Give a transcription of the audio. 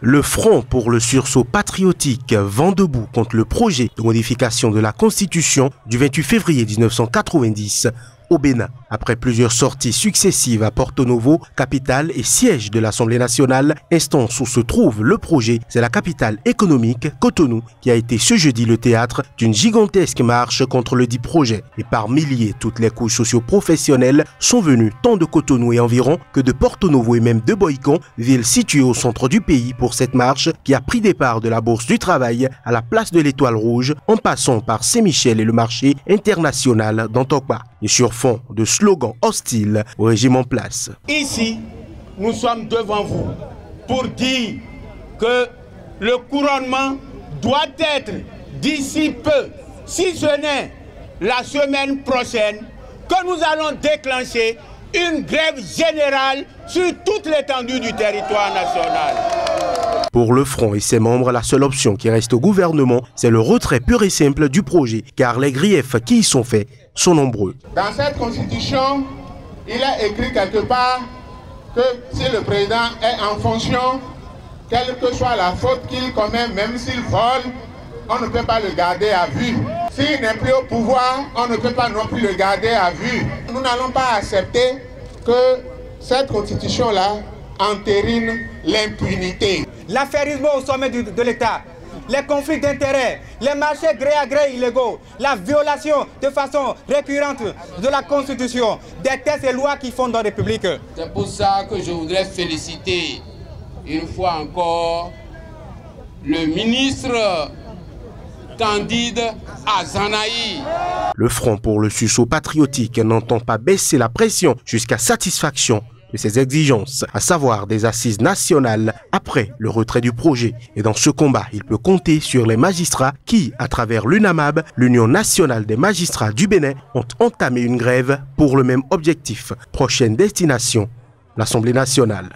Le Front pour le sursaut patriotique vent debout contre le projet de modification de la Constitution du 28 février 1990 au Bénin. Après plusieurs sorties successives à Porto Novo, capitale et siège de l'Assemblée nationale, instance où se trouve le projet, c'est la capitale économique, Cotonou, qui a été ce jeudi le théâtre d'une gigantesque marche contre le dit projet. Et par milliers, toutes les couches socio-professionnelles sont venues tant de Cotonou et environ que de Porto Novo et même de Boïcon, ville située au centre du pays pour cette marche qui a pris départ de la Bourse du Travail à la place de l'Étoile Rouge en passant par Saint-Michel et le marché international d'Antokpa. Et sur fond de slogans hostiles au régime en place. Ici, nous sommes devant vous pour dire que le couronnement doit être d'ici peu, si ce n'est la semaine prochaine, que nous allons déclencher une grève générale sur toute l'étendue du territoire national. Pour le Front et ses membres, la seule option qui reste au gouvernement, c'est le retrait pur et simple du projet, car les griefs qui y sont faits sont nombreux. Dans cette constitution, il est écrit quelque part que si le président est en fonction, quelle que soit la faute qu'il commet, même s'il vole, on ne peut pas le garder à vue. S'il n'est plus au pouvoir, on ne peut pas non plus le garder à vue. Nous n'allons pas accepter que cette constitution-là entérine l'impunité. L'affairisme au sommet de l'État, les conflits d'intérêts, les marchés gré à gré illégaux, la violation de façon récurrente de la Constitution, des textes et lois qui fondent dans la République. C'est pour ça que je voudrais féliciter une fois encore le ministre Candide Azanaï. Le Front pour le sursaut patriotique n'entend pas baisser la pression jusqu'à satisfaction de ses exigences, à savoir des assises nationales après le retrait du projet. Et dans ce combat, il peut compter sur les magistrats qui, à travers l'UNAMAB, l'Union nationale des magistrats du Bénin, ont entamé une grève pour le même objectif. Prochaine destination, l'Assemblée nationale.